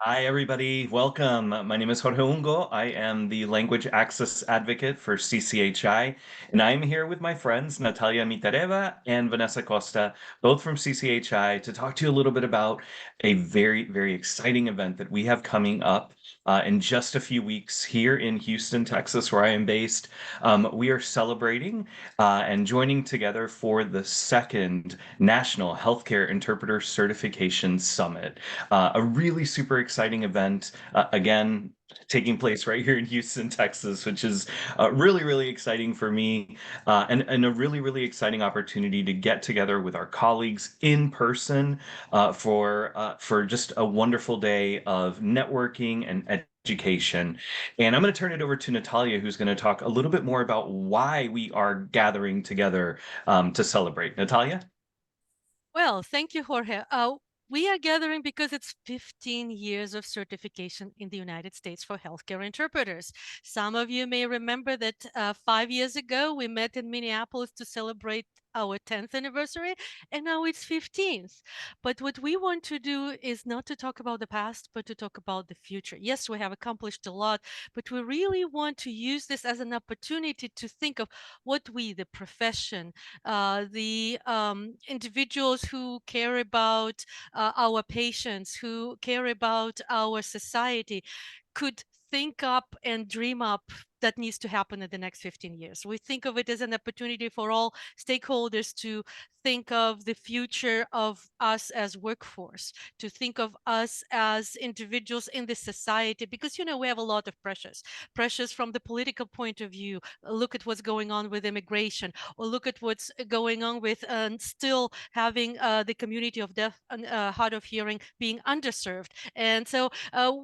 Hi, everybody. Welcome. My name is Jorge Ungo. I am the language access advocate for CCHI, and I'm here with my friends Natalia MVA and Vanessa Costa, both from CCHI, to talk to you a little bit about a very, very exciting event that we have coming up in just a few weeks here in Houston, Texas, where I am based. We are celebrating and joining together for the second National Healthcare Interpreter Certification Summit. A really super exciting event, again, taking place right here in Houston, Texas, which is really, really exciting for me and a really, really exciting opportunity to get together with our colleagues in person for just a wonderful day of networking and education. And I'm going to turn it over to Natalia, who's going to talk a little bit more about why we are gathering together to celebrate. Natalia? Well, thank you, Jorge. We are gathering because it's 15 years of certification in the United States for healthcare interpreters. Some of you may remember that 5 years ago we met in Minneapolis to celebrate our 10th anniversary, and now it's 15th. But what we want to do is not to talk about the past, but to talk about the future. Yes, we have accomplished a lot, but we really want to use this as an opportunity to think of what we, the profession, the individuals who care about our patients, who care about our society, could think up and dream up that needs to happen in the next 15 years. We think of it as an opportunity for all stakeholders to think of the future of us as workforce, to think of us as individuals in the society, because we have a lot of pressures from the political point of view. Look at what's going on with immigration, or look at what's going on with still having the community of deaf and hard of hearing being underserved. And so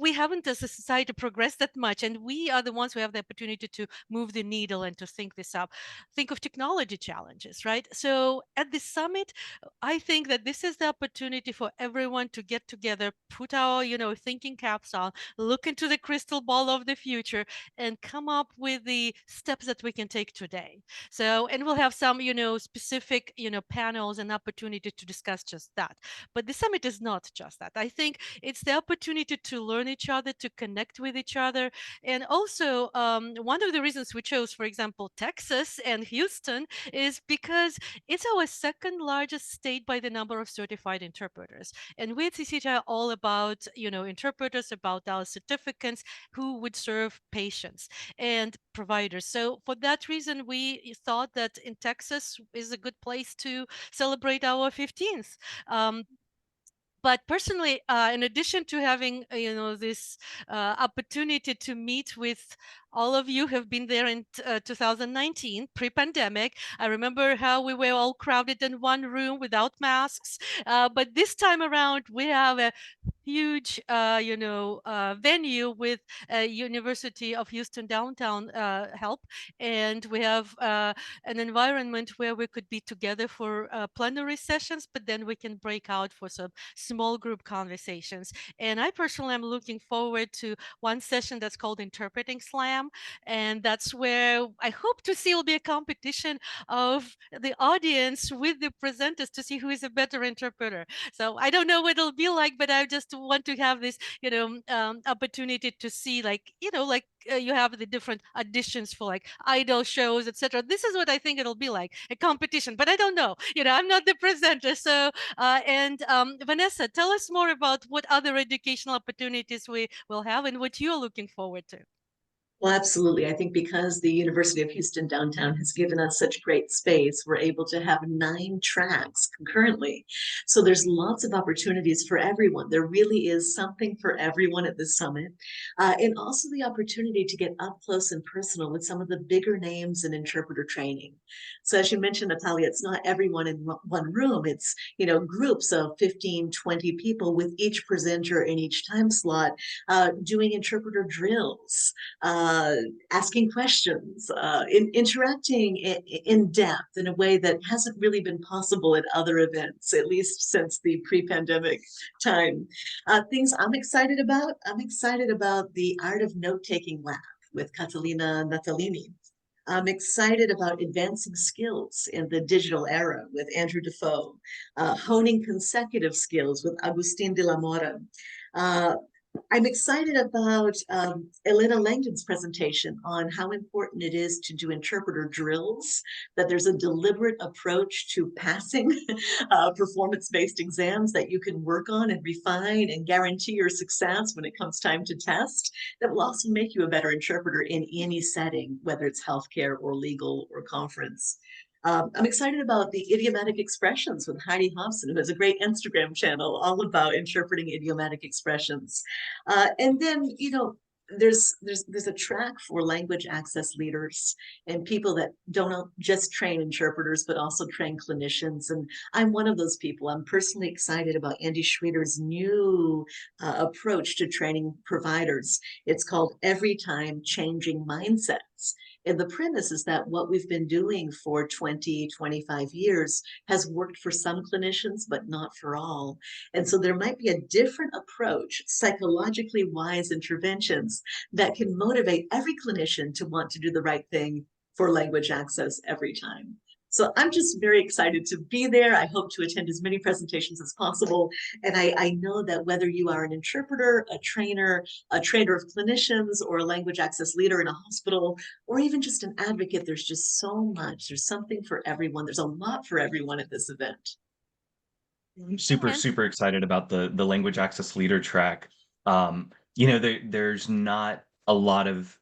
we haven't as a society progressed that much, and we are the ones who have the opportunity to move the needle and to think this up. Think of technology challenges, right? So at the summit, I think that this is the opportunity for everyone to get together, put our thinking caps on, look into the crystal ball of the future, and come up with the steps that we can take today. So, and we'll have some, specific, panels and opportunity to discuss just that. But the summit is not just that. I think it's the opportunity to learn each other, to connect with each other. And also, one of the reasons we chose, for example, Texas and Houston is because it's our second largest state by the number of certified interpreters. And we at CCHI are all about, interpreters, about our certificates who would serve patients and providers. So for that reason, we thought that in Texas is a good place to celebrate our 15th. But personally, in addition to having this opportunity to meet with all of you who have been there in 2019 pre-pandemic. I remember how we were all crowded in one room without masks, but this time around we have a huge venue with University of Houston downtown help, and we have an environment where we could be together for plenary sessions, but then we can break out for some small group conversations. And I personally am looking forward to one session that's called Interpreting Slam. And that's where I hope to see will be a competition of the audience with the presenters to see who is a better interpreter. So I don't know what it'll be like, but I just want to have this, opportunity to see, you have the different auditions for like idol shows, etc. This is what I think it'll be like, a competition, but I don't know. I'm not the presenter. So, and Vanessa, tell us more about what other educational opportunities we will have and what you're looking forward to. Well, absolutely. I think because the University of Houston downtown has given us such great space, we're able to have 9 tracks concurrently. So there's lots of opportunities for everyone. There really is something for everyone at the summit. And also the opportunity to get up close and personal with some of the bigger names in interpreter training. So as you mentioned, Natalia, it's not everyone in one room. It's, groups of 15, 20 people with each presenter in each time slot doing interpreter drills, asking questions, interacting in depth in a way that hasn't really been possible at other events, at least since the pre-pandemic time. Things I'm excited about the Art of Note-Taking Lab with Catalina Natalini. I'm excited about advancing skills in the digital era with Andrew Defoe, honing consecutive skills with Agustin de la Mora, uh, I'm excited about Elena Langdon's presentation on how important it is to do interpreter drills, that there's a deliberate approach to passing performance-based exams that you can work on and refine and guarantee your success when it comes time to test, that will also make you a better interpreter in any setting, whether it's healthcare or legal or conference. I'm excited about the idiomatic expressions with Heidi Hobson, who has a great Instagram channel all about interpreting idiomatic expressions. And then, there's a track for language access leaders and people that don't just train interpreters, but also train clinicians. And I'm one of those people. I'm personally excited about Andy Schrader's new approach to training providers. It's called Every Time Changing Mindsets. And the premise is that what we've been doing for 20, 25 years has worked for some clinicians, but not for all. And so there might be a different approach, psychologically wise interventions that can motivate every clinician to want to do the right thing for language access every time. So I'm just very excited to be there. I hope to attend as many presentations as possible. And I know that whether you are an interpreter, a trainer of clinicians, or a language access leader in a hospital, or even just an advocate, there's just so much. There's something for everyone. There's a lot for everyone at this event. I'm super, And super excited about the language access leader track. There's not a lot of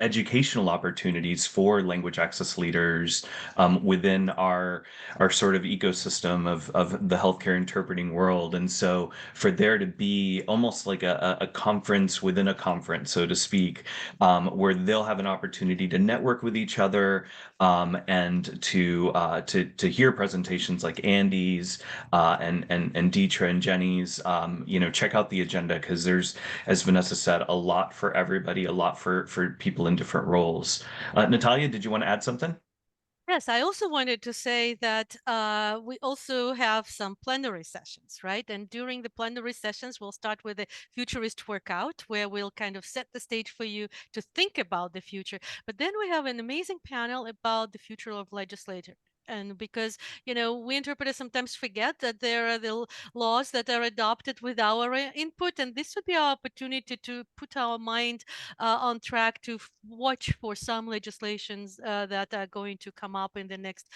educational opportunities for language access leaders within our sort of ecosystem of the healthcare interpreting world. And so for there to be almost like a conference within a conference, so to speak, where they'll have an opportunity to network with each other and to hear presentations like Andy's and Deetra and Jenny's, check out the agenda because there's, as Vanessa said, a lot for everybody, a lot for people in different roles. Natalia, did you want to add something? yes, I also wanted to say that we also have some plenary sessions, right? And during the plenary sessions, we'll start with a futurist workout where we'll kind of set the stage for you to think about the future. But then we have an amazing panel about the future of legislature. And because, we interpreters sometimes forget that there are the laws that are adopted with our input. And this would be our opportunity to put our mind on track to watch for some legislations that are going to come up in the next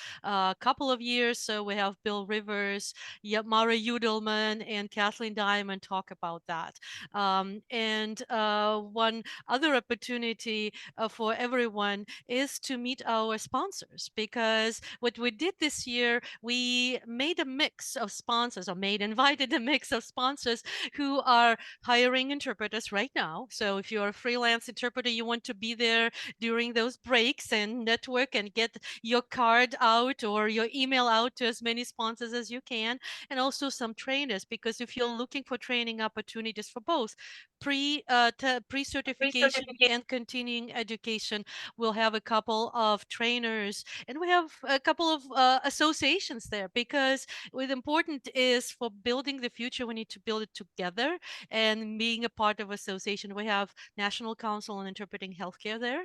couple of years. So we have Bill Rivers, Mara Udelman, and Kathleen Diamond talk about that. And one other opportunity for everyone is to meet our sponsors, because what we did this year, we made a mix of sponsors, or invited a mix of sponsors who are hiring interpreters right now. So if you're a freelance interpreter, you want to be there during those breaks and network and get your card out or your email out to as many sponsors as you can, and also some trainers, because if you're looking for training opportunities for both pre-certification and continuing education, we'll have a couple of trainers, and we have a couple of associations there, because what important is for building the future, we need to build it together. And being a part of association, we have National Council on Interpreting Healthcare there,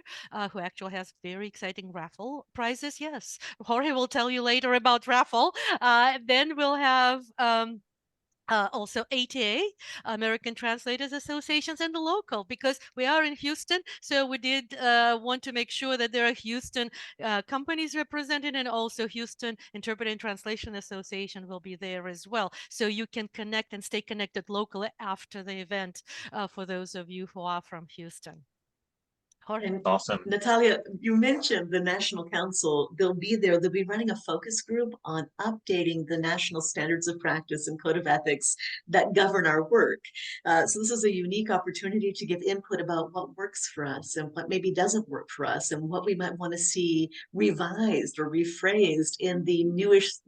who actually has very exciting raffle prizes. Yes, Jorge will tell you later about raffle. Then we'll have also ATA, American Translators Associations, and the local, because we are in Houston. So we did want to make sure that there are Houston companies represented, and also Houston Interpreter and Translation Association will be there as well. So you can connect and stay connected locally after the event for those of you who are from Houston. Jorge. And Awesome. Natalia, you mentioned the National Council. They'll be there. They'll be running a focus group on updating the national standards of practice and code of ethics that govern our work. So this is a unique opportunity to give input about what works for us and what maybe doesn't work for us, and what we might want to see revised or rephrased in the newest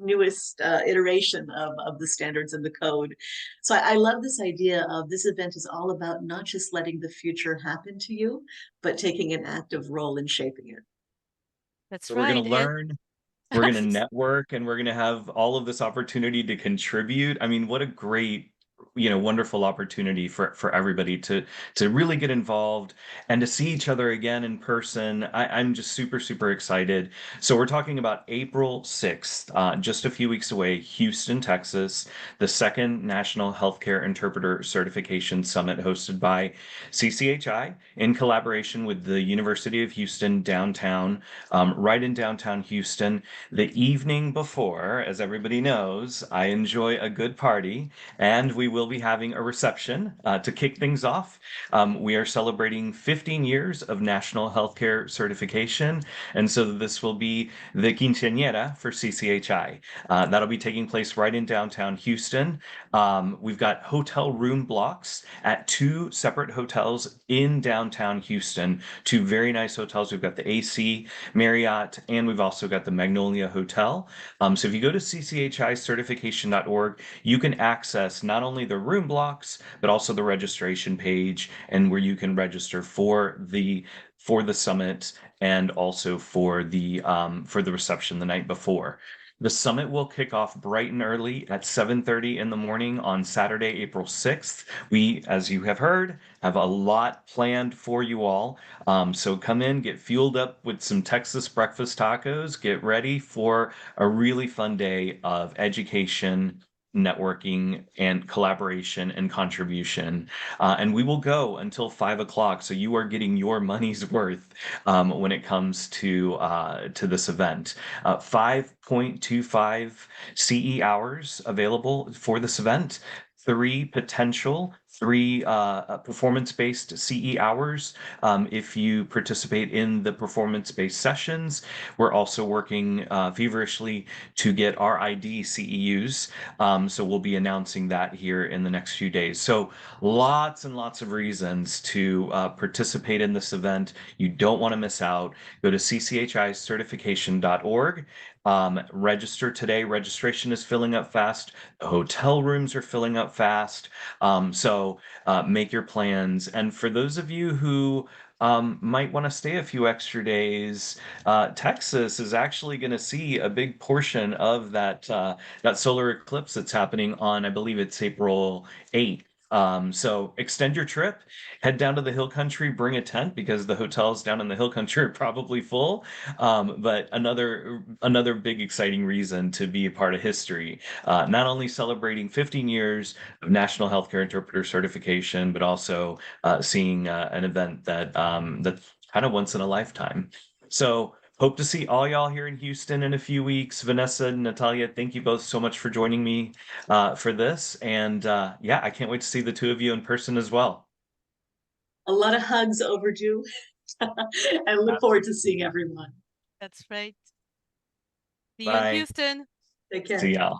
iteration of the standards and the code. So I love this idea of this event is all about not just letting the future happen to you, but taking an active role in shaping it. That's So we're going right. to learn, we're going to network, and we're going to have all of this opportunity to contribute. I mean, what a great wonderful opportunity for everybody to really get involved and to see each other again in person. I'm just super, super excited. So we're talking about April 6th, just a few weeks away, Houston, Texas, the second National Healthcare Interpreter Certification Summit hosted by CCHI in collaboration with the University of Houston downtown, right in downtown Houston. The evening before, as everybody knows, I enjoy a good party, and we will be having a reception to kick things off. We are celebrating 15 years of national healthcare certification, and so this will be the Quinceañera for CCHI. That'll be taking place right in downtown Houston. We've got hotel room blocks at two separate hotels in downtown Houston, two very nice hotels. We've got the AC Marriott, and we've also got the Magnolia Hotel. So if you go to cchicertification.org, you can access not only the room blocks, but also the registration page, and where you can register for the summit and also for the reception the night before. The summit will kick off bright and early at 7:30 in the morning on Saturday, April 6th. We, as you have heard, have a lot planned for you all. So come in, get fueled up with some Texas breakfast tacos, get ready for a really fun day of education, networking, and collaboration and contribution. And we will go until 5 o'clock. So you are getting your money's worth when it comes to this event. 5.25 CE hours available for this event. Three performance-based CE hours if you participate in the performance-based sessions. We're also working feverishly to get our ID CEUs. So we'll be announcing that here in the next few days. So lots and lots of reasons to participate in this event. You don't want to miss out. Go to cchicertification.org. Register today. Registration is filling up fast. The hotel rooms are filling up fast. So make your plans. And for those of you who might want to stay a few extra days, Texas is actually going to see a big portion of that solar eclipse that's happening on, I believe it's April 8th. So extend your trip, head down to the hill country, bring a tent because the hotels down in the hill country are probably full. But another big exciting reason to be a part of history, not only celebrating 15 years of National Healthcare Interpreter Certification, but also seeing an event that's kind of once in a lifetime. So hope to see all y'all here in Houston in a few weeks. Vanessa and Natalia, thank you both so much for joining me for this. And yeah, I can't wait to see the two of you in person as well. A lot of hugs overdue. I look forward to seeing everyone. That's right. See you in Bye. Houston. Take care. See y'all.